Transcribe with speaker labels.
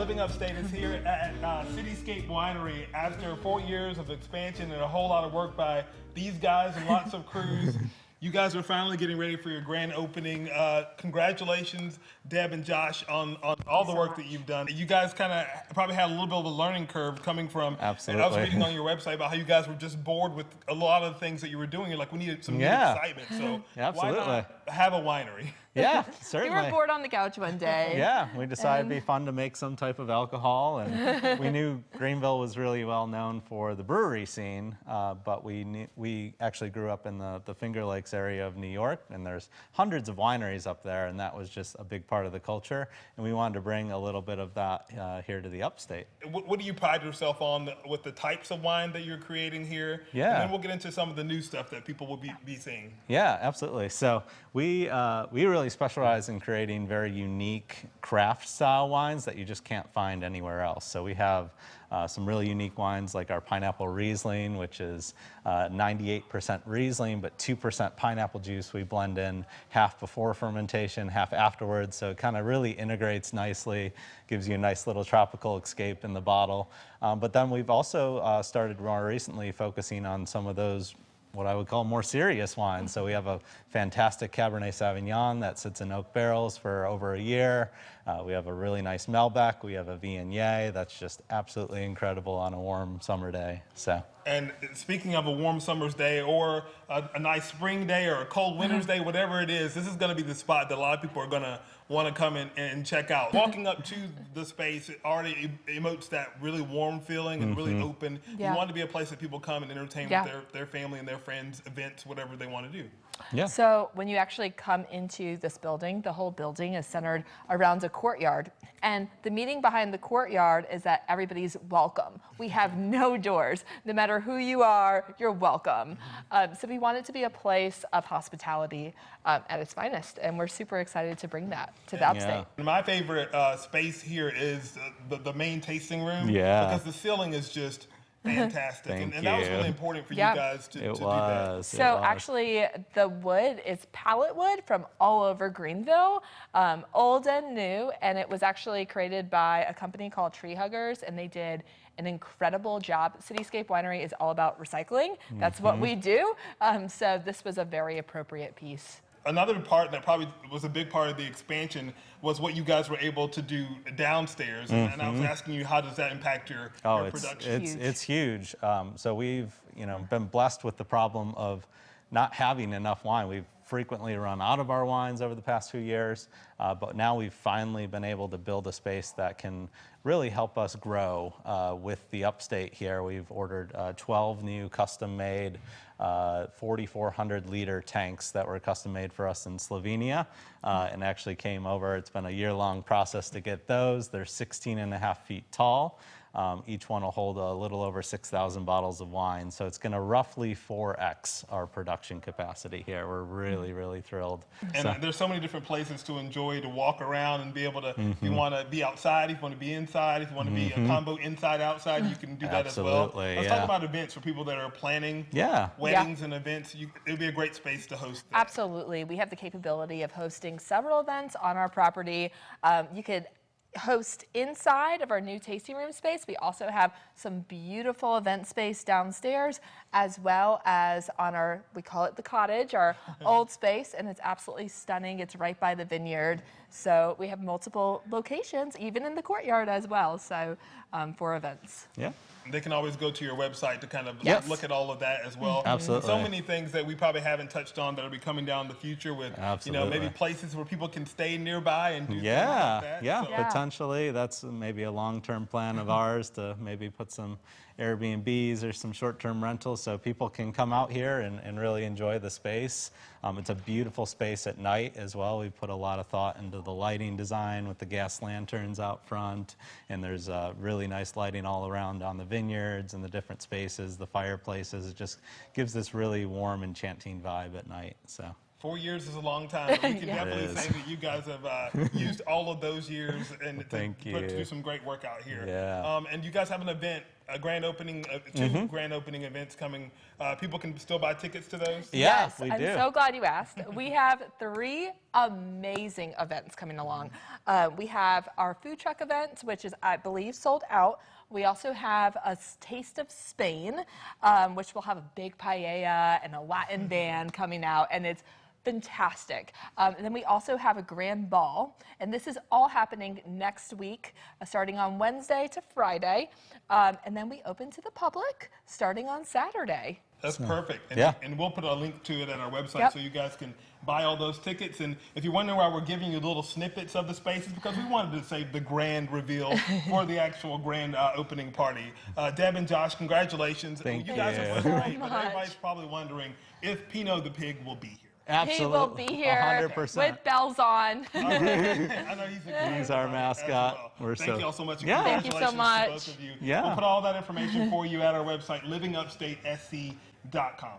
Speaker 1: Living Upstate is here at Scape Winery after 4 years of expansion and a whole lot of work by these guys and lots of crews. You guys are finally getting ready for your grand opening. Congratulations, Deb and Josh, on all the work that you've done. You guys kind of probably had a little bit of a learning curve coming from.
Speaker 2: Absolutely.
Speaker 1: I was reading on your website about how you guys were just bored with a lot of the things that you were doing. You're like, we needed some new excitement. So why not have a winery?
Speaker 2: Yeah, certainly.
Speaker 3: We were bored on the couch one day.
Speaker 2: Yeah, we decided it'd be fun to make some type of alcohol, and we knew Greenville was really well known for the brewery scene, but we actually grew up in the Finger Lakes area of New York, and there's hundreds of wineries up there, and that was just a big part of the culture, and we wanted to bring a little bit of that here to the upstate.
Speaker 1: What do you pride yourself on with the types of wine that you're creating here?
Speaker 2: Yeah.
Speaker 1: And then we'll get into some of the new stuff that people will be seeing.
Speaker 2: Yeah, absolutely. So we really specialize in creating very unique craft style wines that you just can't find anywhere else. So we have some really unique wines like our pineapple Riesling, which is 98% Riesling, but 2% pineapple juice. We blend in half before fermentation, half afterwards. So it kind of really integrates nicely, gives you a nice little tropical escape in the bottle. But then we've also started more recently focusing on some of those what I would call more serious wines. So we have a fantastic Cabernet Sauvignon that sits in oak barrels for over a year. We have a really nice Malbec. We have a Viognier that's just absolutely incredible on a warm summer day.
Speaker 1: And speaking of a warm summer's day or a nice spring day or a cold winter's day, whatever it is, this is going to be the spot that a lot of people are going to want to come in and check out. Walking up to the space, it already emotes that really warm feeling and really open. You want to be a place that people come and entertain with their family and their friends, events, whatever they want to do.
Speaker 3: Yeah. So when you actually come into this building, the whole building is centered around a courtyard. And the meaning behind the courtyard is that everybody's welcome. We have no doors. No matter who you are, you're welcome. So we want it to be a place of hospitality at its finest. And we're super excited to bring that to the upstate.
Speaker 1: My favorite space here is the main tasting room.
Speaker 2: Yeah.
Speaker 1: Because the ceiling is just fantastic. And that was really important for you guys to do that.
Speaker 3: So actually, the wood is pallet wood from all over Greenville, old and new, and it was actually created by a company called Tree Huggers, and they did an incredible job. Scape Winery is all about recycling. That's what we do. So this was a very appropriate piece.
Speaker 1: Another part that probably was a big part of the expansion was what you guys were able to do downstairs. And I was asking you, how does that impact your production?
Speaker 2: It's huge. So we've been blessed with the problem of not having enough wine. We've frequently run out of our wines over the past few years, but now we've finally been able to build a space that can really help us grow with the upstate here. We've ordered 12 new custom-made 4,400 liter tanks that were custom made for us in Slovenia and actually came over. It's been a year-long process to get those. They're 16.5 feet tall. Each one will hold a little over 6,000 bottles of wine. So it's going to roughly 4x our production capacity here. We're really, really thrilled.
Speaker 1: And there's so many different places to enjoy, to walk around and be able to, if you want to be outside, if you want to be inside, if you want to be a combo inside, outside, you can do that as well. Let's talk about events for people that are planning weddings and events. It would be a great space to host that.
Speaker 3: Absolutely. We have the capability of hosting several events on our property. You could host inside of our new tasting room space. We also have some beautiful event space downstairs, as well as on our, we call it the cottage, our old space, and it's absolutely stunning. It's right by the vineyard. So we have multiple locations, even in the courtyard as well, so for events.
Speaker 2: Yeah.
Speaker 1: They can always go to your website to kind of look at all of that as well.
Speaker 2: Absolutely.
Speaker 1: So many things that we probably haven't touched on that will be coming down in the future with, maybe places where people can stay nearby and do things like that.
Speaker 2: Yeah, potentially. That's maybe a long-term plan of ours to maybe put some Airbnbs or some short-term rentals so people can come out here and really enjoy the space. It's a beautiful space at night as well. We've put a lot of thought into the lighting design with the gas lanterns out front, and there's really nice lighting all around on the vineyards and the different spaces, the fireplaces. It just gives this really warm, enchanting vibe at night. So.
Speaker 1: 4 years is a long time. But we can
Speaker 3: Yeah.
Speaker 1: definitely
Speaker 2: It is.
Speaker 1: say that you guys have used all of those years and
Speaker 2: Thank
Speaker 1: to
Speaker 2: you.
Speaker 1: do some great work out here.
Speaker 2: Yeah.
Speaker 1: And you guys have an event, a grand opening, two grand opening events coming. People can still buy tickets to those?
Speaker 2: Yeah,
Speaker 3: Yes,
Speaker 2: we
Speaker 3: I'm
Speaker 2: do.
Speaker 3: so glad you asked. We have 3 amazing events coming along. We have our food truck event, which is, I believe, sold out. We also have a Taste of Spain, which will have a big paella and a Latin band coming out, and it's fantastic. And then we also have a grand ball, and this is all happening next week, starting on Wednesday to Friday. And then we open to the public starting on Saturday.
Speaker 1: That's perfect. And,
Speaker 2: yeah.
Speaker 1: and we'll put a link to it at our website
Speaker 3: Yep.
Speaker 1: so you guys can buy all those tickets. And if you're wondering why we're giving you little snippets of the spaces, because we wanted to save the grand reveal for the actual grand opening party. Deb and Josh, congratulations.
Speaker 2: Thank
Speaker 1: you guys
Speaker 2: you.
Speaker 1: have
Speaker 3: So
Speaker 1: been great, but
Speaker 3: much.
Speaker 1: everybody's probably wondering if Pino the pig will be here.
Speaker 2: Absolutely.
Speaker 3: He will be here
Speaker 2: 100%.
Speaker 3: with bells on.
Speaker 1: I know he's a great
Speaker 2: He's our
Speaker 1: guy as
Speaker 2: mascot.
Speaker 1: well.
Speaker 2: We're
Speaker 1: Thank
Speaker 2: so-
Speaker 1: you all so much. And
Speaker 2: Yeah.
Speaker 3: Thank you so
Speaker 1: congratulations to
Speaker 3: much.
Speaker 1: both of you.
Speaker 2: Yeah.
Speaker 1: We'll put all that information for you at our website, livingupstatesc.com.